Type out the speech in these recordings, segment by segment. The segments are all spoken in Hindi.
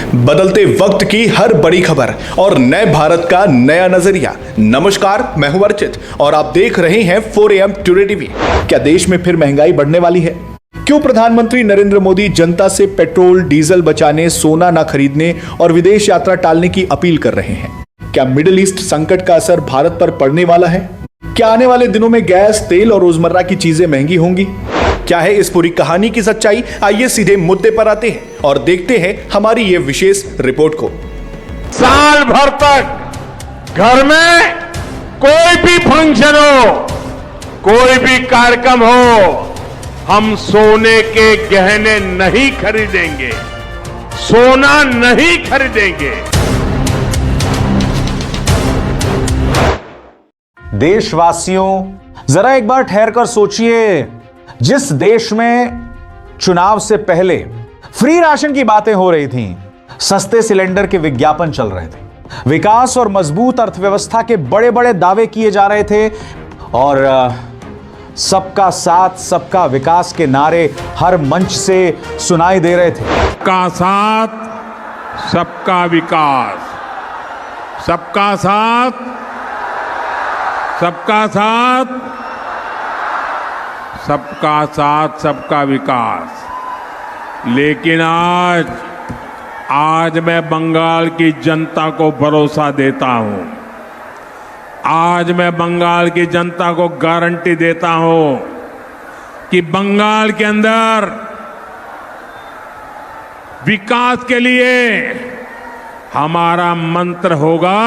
बदलते वक्त की हर बड़ी खबर और नए भारत का नया नजरिया। नमस्कार, मैं हूं अर्चित और आप देख रहे हैं 4AM टुडे टीवी। क्या देश में फिर महंगाई बढ़ने वाली है? क्यों प्रधानमंत्री नरेंद्र मोदी जनता से पेट्रोल डीजल बचाने, सोना न खरीदने और विदेश यात्रा टालने की अपील कर रहे हैं? क्या मिडिल ईस्ट संकट का असर भारत पर पड़ने वाला है? क्या आने वाले दिनों में गैस, तेल और रोजमर्रा की चीजें महंगी होंगी? क्या है इस पूरी कहानी की सच्चाई? आइए सीधे मुद्दे पर आते हैं और देखते हैं हमारी ये विशेष रिपोर्ट को। साल भर तक घर में कोई भी फंक्शन हो, कोई भी कार्यक्रम हो, हम सोने के गहने नहीं खरीदेंगे, सोना नहीं खरीदेंगे। देशवासियों, जरा एक बार ठहर कर सोचिए, जिस देश में चुनाव से पहले फ्री राशन की बातें हो रही थीं, सस्ते सिलेंडर के विज्ञापन चल रहे थे, विकास और मजबूत अर्थव्यवस्था के बड़े बड़े दावे किए जा रहे थे और सबका साथ सबका विकास के नारे हर मंच से सुनाई दे रहे थे। सबका साथ सबका विकास, सबका साथ सबका साथ, सबका साथ सबका विकास। लेकिन आज मैं बंगाल की जनता को भरोसा देता हूं, आज मैं बंगाल की जनता को गारंटी देता हूं कि बंगाल के अंदर विकास के लिए हमारा मंत्र होगा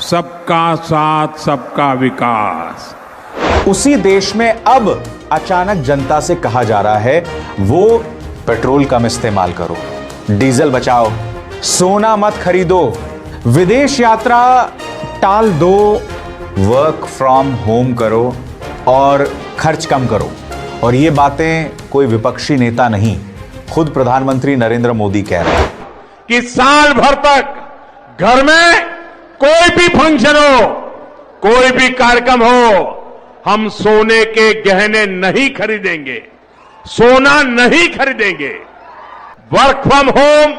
सबका साथ सबका विकास। उसी देश में अब अचानक जनता से कहा जा रहा है वो पेट्रोल कम इस्तेमाल करो, डीजल बचाओ, सोना मत खरीदो, विदेश यात्रा टाल दो, वर्क फ्रॉम होम करो और खर्च कम करो। और ये बातें कोई विपक्षी नेता नहीं, खुद प्रधानमंत्री नरेंद्र मोदी कह रहे हैं कि साल भर तक घर में कोई भी फंक्शन हो, कोई भी कार्यक्रम हो, हम सोने के गहने नहीं खरीदेंगे, सोना नहीं खरीदेंगे। Work from home,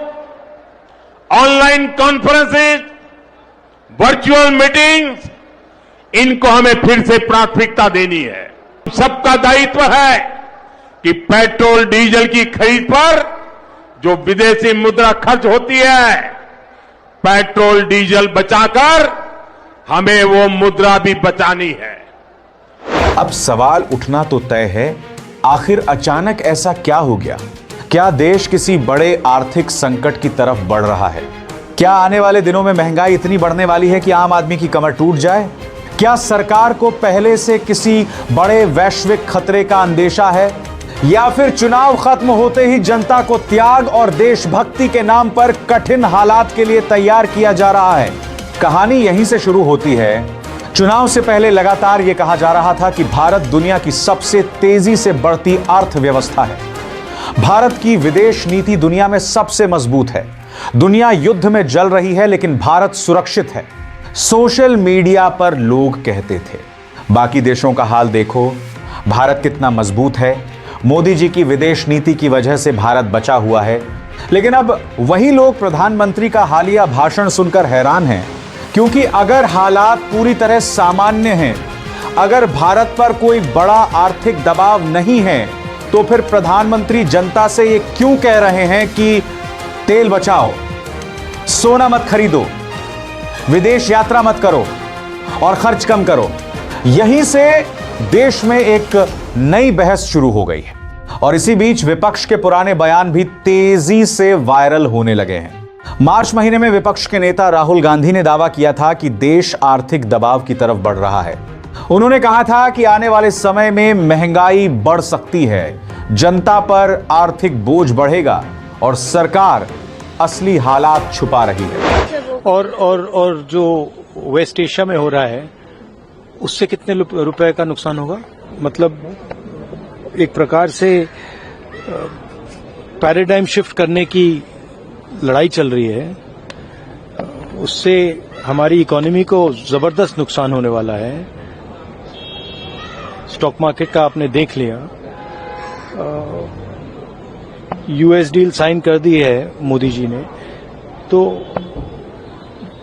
online conferences, virtual meetings, इनको हमें फिर से प्राथमिकता देनी है। सबका दायित्व है कि पेट्रोल डीजल की खरीद पर जो विदेशी मुद्रा खर्च होती है, पेट्रोल डीजल बचाकर हमें वो मुद्रा भी बचानी है। अब सवाल उठना तो तय है, आखिर अचानक ऐसा क्या हो गया? क्या देश किसी बड़े आर्थिक संकट की तरफ बढ़ रहा है? क्या आने वाले दिनों में महंगाई इतनी बढ़ने वाली है कि आम आदमी की कमर टूट जाए? क्या सरकार को पहले से किसी बड़े वैश्विक खतरे का अंदेशा है? या फिर चुनाव खत्म होते ही जनता को त्याग और देशभक्ति के नाम पर कठिन हालात के लिए तैयार किया जा रहा है? कहानी यहीं से शुरू होती है। चुनाव से पहले लगातार यह कहा जा रहा था कि भारत दुनिया की सबसे तेजी से बढ़ती अर्थव्यवस्था है, भारत की विदेश नीति दुनिया में सबसे मजबूत है, दुनिया युद्ध में जल रही है लेकिन भारत सुरक्षित है। सोशल मीडिया पर लोग कहते थे, बाकी देशों का हाल देखो, भारत कितना मजबूत है, मोदी जी की विदेश नीति की वजह से भारत बचा हुआ है। लेकिन अब वही लोग प्रधानमंत्री का हालिया भाषण सुनकर हैरान हैं, क्योंकि अगर हालात पूरी तरह सामान्य हैं, अगर भारत पर कोई बड़ा आर्थिक दबाव नहीं है, तो फिर प्रधानमंत्री जनता से ये क्यों कह रहे हैं कि तेल बचाओ, सोना मत खरीदो, विदेश यात्रा मत करो और खर्च कम करो? यहीं से देश में एक नई बहस शुरू हो गई है और इसी बीच विपक्ष के पुराने बयान भी तेजी से वायरल होने लगे हैं। मार्च महीने में विपक्ष के नेता राहुल गांधी ने दावा किया था कि देश आर्थिक दबाव की तरफ बढ़ रहा है। उन्होंने कहा था कि आने वाले समय में महंगाई बढ़ सकती है, जनता पर आर्थिक बोझ बढ़ेगा और सरकार असली हालात छुपा रही है। और जो वेस्ट एशिया में हो रहा है उससे कितने रुपए का नुकसान होगा? मतलब एक प्रकार से पैराडाइम शिफ्ट करने की लड़ाई चल रही है, उससे हमारी इकोनॉमी को जबरदस्त नुकसान होने वाला है। स्टॉक मार्केट का आपने देख लिया, यूएस डील साइन कर दी है मोदी जी ने, तो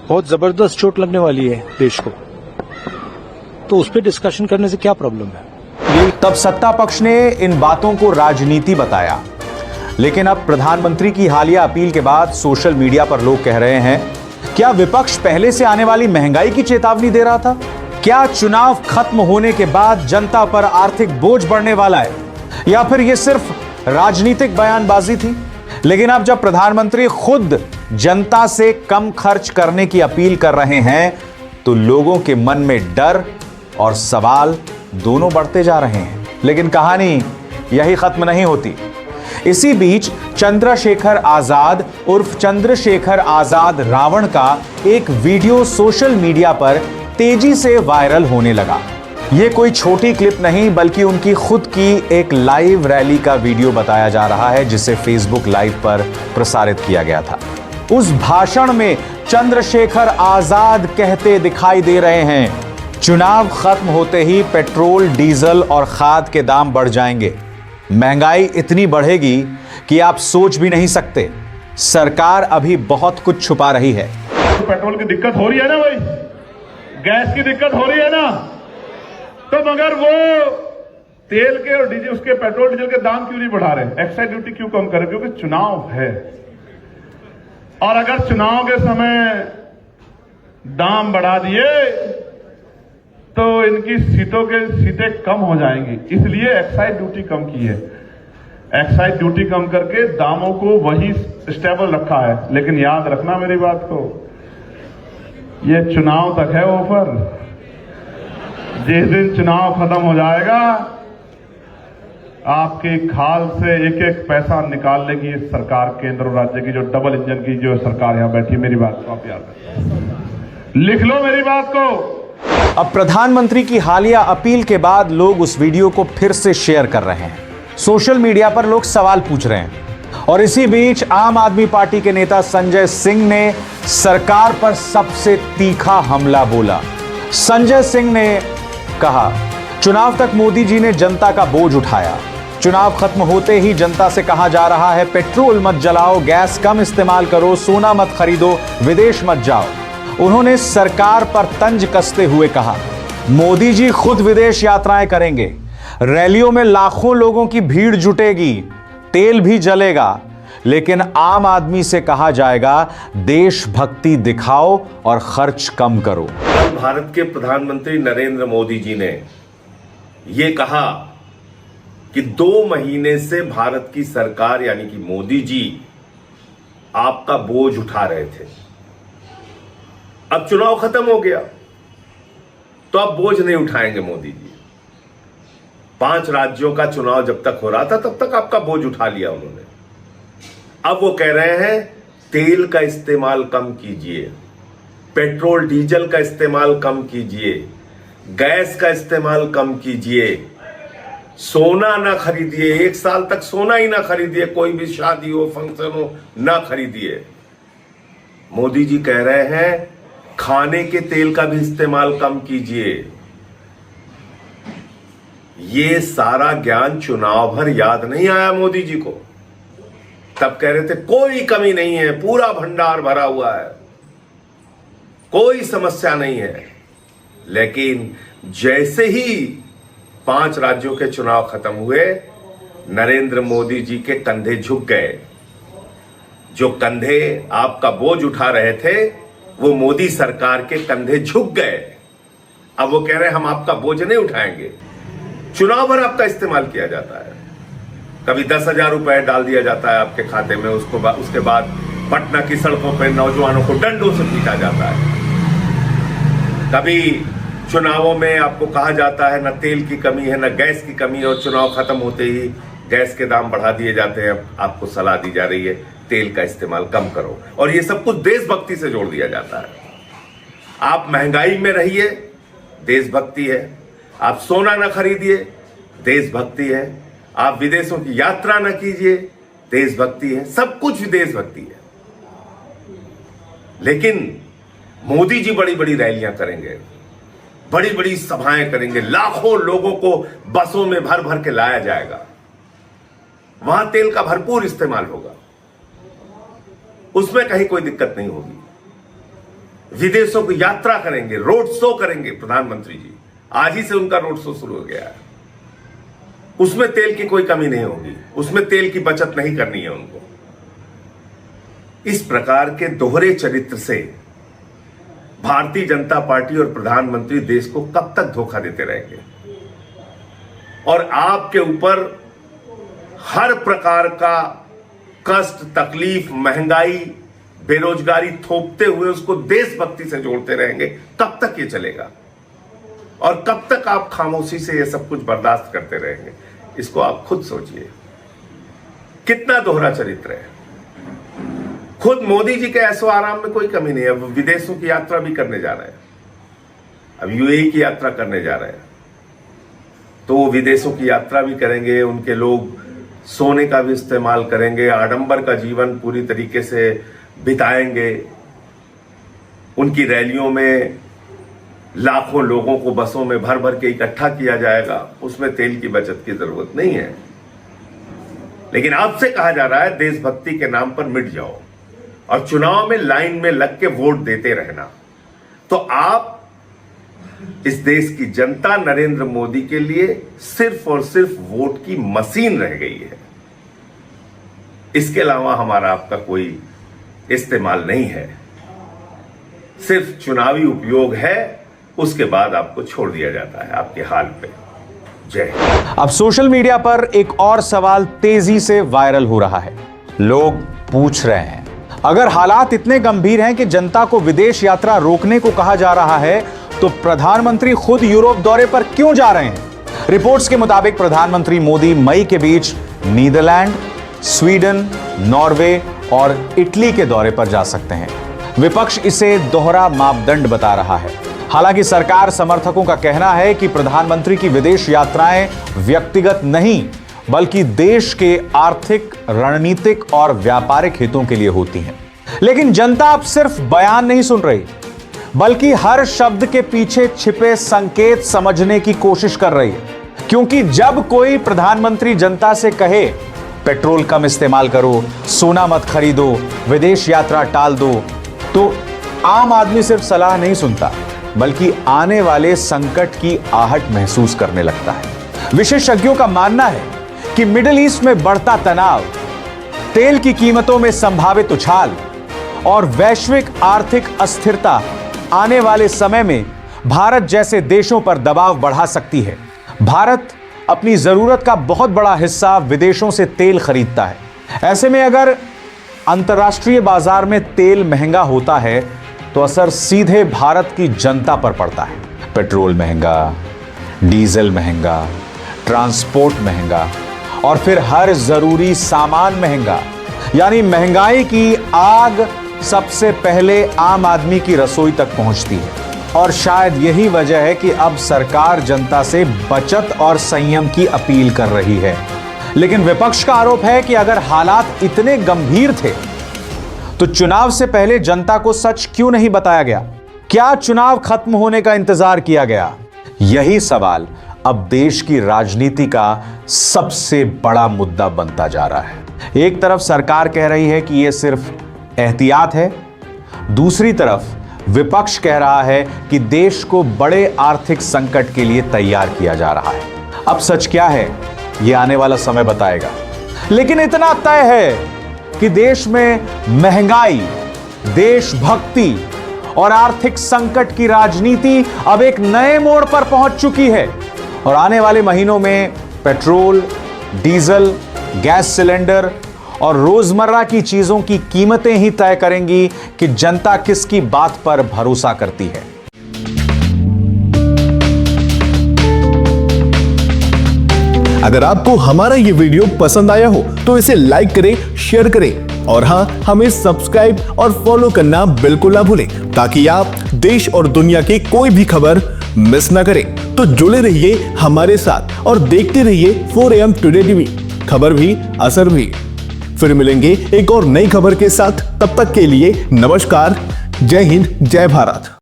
बहुत जबरदस्त चोट लगने वाली है देश को, तो उस पर डिस्कशन करने से क्या प्रॉब्लम है? तब सत्ता पक्ष ने इन बातों को राजनीति बताया, लेकिन अब प्रधानमंत्री की हालिया अपील के बाद सोशल मीडिया पर लोग कह रहे हैं, क्या विपक्ष पहले से आने वाली महंगाई की चेतावनी दे रहा था? क्या चुनाव खत्म होने के बाद जनता पर आर्थिक बोझ बढ़ने वाला है, या फिर यह सिर्फ राजनीतिक बयानबाजी थी? लेकिन अब जब प्रधानमंत्री खुद जनता से कम खर्च करने की अपील कर रहे हैं, तो लोगों के मन में डर और सवाल दोनों बढ़ते जा रहे हैं। लेकिन कहानी यही खत्म नहीं होती। इसी बीच चंद्रशेखर आजाद उर्फ चंद्रशेखर आजाद रावण का एक वीडियो सोशल मीडिया पर तेजी से वायरल होने लगा। यह कोई छोटी क्लिप नहीं, बल्कि उनकी खुद की एक लाइव रैली का वीडियो बताया जा रहा है, जिसे फेसबुक लाइव पर प्रसारित किया गया था। उस भाषण में चंद्रशेखर आजाद कहते दिखाई दे रहे हैं, चुनाव खत्म होते ही पेट्रोल, डीजल और खाद के दाम बढ़ जाएंगे। महंगाई इतनी बढ़ेगी कि आप सोच भी नहीं सकते। सरकार अभी बहुत कुछ छुपा रही है। पेट्रोल की दिक्कत हो रही है ना भाई, गैस की दिक्कत हो रही है ना, तो मगर वो तेल के और डीजल, उसके पेट्रोल डीजल के दाम क्यों नहीं बढ़ा रहे? एक्साइज ड्यूटी क्यों कम कर रहे? क्योंकि चुनाव है, और अगर चुनाव के समय दाम बढ़ा दिए तो इनकी सीटें कम हो जाएंगी, इसलिए एक्साइज ड्यूटी कम की है। एक्साइज ड्यूटी कम करके दामों को वही स्टेबल रखा है। लेकिन याद रखना मेरी बात को, ये चुनाव तक है ऑफर। जिस दिन चुनाव खत्म हो जाएगा, आपके खाल से एक एक पैसा निकाल लेगी ये सरकार, केंद्र और राज्य की जो डबल इंजन की जो सरकार यहां बैठी। मेरी बात को आप याद रखें, लिख लो मेरी बात को। अब प्रधानमंत्री की हालिया अपील के बाद लोग उस वीडियो को फिर से शेयर कर रहे हैं। सोशल मीडिया पर लोग सवाल पूछ रहे हैं, और इसी बीच आम आदमी पार्टी के नेता संजय सिंह ने सरकार पर सबसे तीखा हमला बोला। संजय सिंह ने कहा, चुनाव तक मोदी जी ने जनता का बोझ उठाया, चुनाव खत्म होते ही जनता से कहा जा रहा है पेट्रोल मत जलाओ, गैस कम इस्तेमाल करो, सोना मत खरीदो, विदेश मत जाओ। उन्होंने सरकार पर तंज कसते हुए कहा, मोदी जी खुद विदेश यात्राएं करेंगे, रैलियों में लाखों लोगों की भीड़ जुटेगी, तेल भी जलेगा, लेकिन आम आदमी से कहा जाएगा देशभक्ति दिखाओ और खर्च कम करो। भारत के प्रधानमंत्री नरेंद्र मोदी जी ने यह कहा कि 2 महीने से भारत की सरकार यानी कि मोदी जी आपका बोझ उठा रहे थे। अब चुनाव खत्म हो गया तो अब बोझ नहीं उठाएंगे मोदी जी। 5 राज्यों का चुनाव जब तक हो रहा था तब तक आपका बोझ उठा लिया उन्होंने। अब वो कह रहे हैं तेल का इस्तेमाल कम कीजिए, पेट्रोल डीजल का इस्तेमाल कम कीजिए, गैस का इस्तेमाल कम कीजिए, सोना ना खरीदिए, 1 साल तक सोना ही ना खरीदिए, कोई भी शादी हो फंक्शन हो ना खरीदिए। मोदी जी कह रहे हैं खाने के तेल का भी इस्तेमाल कम कीजिए। ये सारा ज्ञान चुनाव भर याद नहीं आया मोदी जी को। तब कह रहे थे कोई कमी नहीं है, पूरा भंडार भरा हुआ है, कोई समस्या नहीं है। लेकिन जैसे ही 5 राज्यों के चुनाव खत्म हुए, नरेंद्र मोदी जी के कंधे झुक गए। जो कंधे आपका बोझ उठा रहे थे वो मोदी सरकार के कंधे झुक गए। अब वो कह रहे हैं हम आपका बोझ नहीं उठाएंगे। चुनाव भर आपका इस्तेमाल किया जाता है, कभी 10,000 रुपए डाल दिया जाता है आपके खाते में, उसके बाद पटना की सड़कों पर नौजवानों को डंडों से पीटा जाता है। कभी चुनावों में आपको कहा जाता है न तेल की कमी है न गैस की कमी है, और चुनाव खत्म होते ही गैस के दाम बढ़ा दिए जाते हैं। आपको सलाह दी जा रही है तेल का इस्तेमाल कम करो, और ये सब कुछ देशभक्ति से जोड़ दिया जाता है। आप महंगाई में रहिए, देशभक्ति है। आप सोना ना खरीदिए, देशभक्ति है। आप विदेशों की यात्रा ना कीजिए, देशभक्ति है। सब कुछ देशभक्ति है। लेकिन मोदी जी बड़ी बड़ी रैलियां करेंगे, बड़ी बड़ी सभाएं करेंगे, लाखों लोगों को बसों में भर भर के लाया जाएगा। वहां तेल का भरपूर इस्तेमाल होगा, उसमें कहीं कोई दिक्कत नहीं होगी। विदेशों की यात्रा करेंगे, रोड शो करेंगे प्रधानमंत्री जी, आज ही से उनका रोड शो शुरू हो गया है। उसमें तेल की कोई कमी नहीं होगी, उसमें तेल की बचत नहीं करनी है उनको। इस प्रकार के दोहरे चरित्र से भारतीय जनता पार्टी और प्रधानमंत्री देश को कब तक धोखा देते रहेंगे? और आपके ऊपर हर प्रकार का कष्ट, तकलीफ, महंगाई, बेरोजगारी थोपते हुए उसको देशभक्ति से जोड़ते रहेंगे। कब तक ये चलेगा? और कब तक आप खामोशी से ये सब कुछ बर्दाश्त करते रहेंगे? इसको आप खुद सोचिए, कितना दोहरा चरित्र है। खुद मोदी जी के ऐशो आराम में कोई कमी नहीं है। अब विदेशों की यात्रा भी करने जा रहे हैं, अब यूएई की यात्रा करने जा रहे हैं, तो वो विदेशों की यात्रा भी करेंगे, उनके लोग सोने का भी इस्तेमाल करेंगे, आडंबर का जीवन पूरी तरीके से बिताएंगे। उनकी रैलियों में लाखों लोगों को बसों में भर भर के इकट्ठा किया जाएगा, उसमें तेल की बचत की जरूरत नहीं है। लेकिन आपसे कहा जा रहा है देशभक्ति के नाम पर मिट जाओ और चुनाव में लाइन में लग के वोट देते रहना। तो आप इस देश की जनता नरेंद्र मोदी के लिए सिर्फ और सिर्फ वोट की मशीन रह गई है। इसके अलावा हमारा आपका कोई इस्तेमाल नहीं है, सिर्फ चुनावी उपयोग है, उसके बाद आपको छोड़ दिया जाता है आपके हाल पे। जय हिंद। अब सोशल मीडिया पर एक और सवाल तेजी से वायरल हो रहा है। लोग पूछ रहे हैं, अगर हालात इतने गंभीर हैं कि जनता को विदेश यात्रा रोकने को कहा जा रहा है, तो प्रधानमंत्री खुद यूरोप दौरे पर क्यों जा रहे हैं? रिपोर्ट्स के मुताबिक प्रधानमंत्री मोदी मई के बीच नीदरलैंड, स्वीडन, नॉर्वे और इटली के दौरे पर जा सकते हैं। विपक्ष इसे दोहरा मापदंड बता रहा है। हालांकि सरकार समर्थकों का कहना है कि प्रधानमंत्री की विदेश यात्राएं व्यक्तिगत नहीं, बल्कि देश के आर्थिक, रणनीतिक और व्यापारिक हितों के लिए होती हैं। लेकिन जनता अब सिर्फ बयान नहीं सुन रही, बल्कि हर शब्द के पीछे छिपे संकेत समझने की कोशिश कर रही है। क्योंकि जब कोई प्रधानमंत्री जनता से कहे पेट्रोल कम इस्तेमाल करो, सोना मत खरीदो, विदेश यात्रा टाल दो, तो आम आदमी सिर्फ सलाह नहीं सुनता, बल्कि आने वाले संकट की आहट महसूस करने लगता है। विशेषज्ञों का मानना है कि मिडिल ईस्ट में बढ़ता तनाव, तेल की कीमतों में संभावित उछाल और वैश्विक आर्थिक अस्थिरता आने वाले समय में भारत जैसे देशों पर दबाव बढ़ा सकती है। भारत अपनी जरूरत का बहुत बड़ा हिस्सा विदेशों से तेल खरीदता है। ऐसे में अगर अंतर्राष्ट्रीय बाजार में तेल महंगा होता है, तो असर सीधे भारत की जनता पर पड़ता है। पेट्रोल महंगा, डीजल महंगा, ट्रांसपोर्ट महंगा और फिर हर जरूरी सामान महंगा। यानी महंगाई की आग सबसे पहले आम आदमी की रसोई तक पहुंचती है। और शायद यही वजह है कि अब सरकार जनता से बचत और संयम की अपील कर रही है। लेकिन विपक्ष का आरोप है कि अगर हालात इतने गंभीर थे, तो चुनाव से पहले जनता को सच क्यों नहीं बताया गया? क्या चुनाव खत्म होने का इंतजार किया गया? यही सवाल अब देश की राजनीति का सबसे बड़ा मुद्दा बनता जा रहा है। एक तरफ सरकार कह रही है कि यह सिर्फ एहतियात है, दूसरी तरफ विपक्ष कह रहा है कि देश को बड़े आर्थिक संकट के लिए तैयार किया जा रहा है। अब सच क्या है, यह आने वाला समय बताएगा। लेकिन इतना तय है कि देश में महंगाई, देशभक्ति और आर्थिक संकट की राजनीति अब एक नए मोड़ पर पहुंच चुकी है। और आने वाले महीनों में पेट्रोल, डीजल, गैस सिलेंडर और रोजमर्रा की चीजों की कीमतें ही तय करेंगी कि जनता किसकी बात पर भरोसा करती है। अगर आपको हमारा ये वीडियो पसंद आया हो तो इसे लाइक करें, शेयर करें और हां, हमें सब्सक्राइब और फॉलो करना बिल्कुल ना भूलें, ताकि आप देश और दुनिया की कोई भी खबर मिस ना करें। तो जुड़े रहिए हमारे साथ और देखते रहिए 4AM टुडे टीवी, खबर भी असर भी। फिर मिलेंगे एक और नई खबर के साथ। तब तक के लिए नमस्कार, जय हिंद, जय भारत।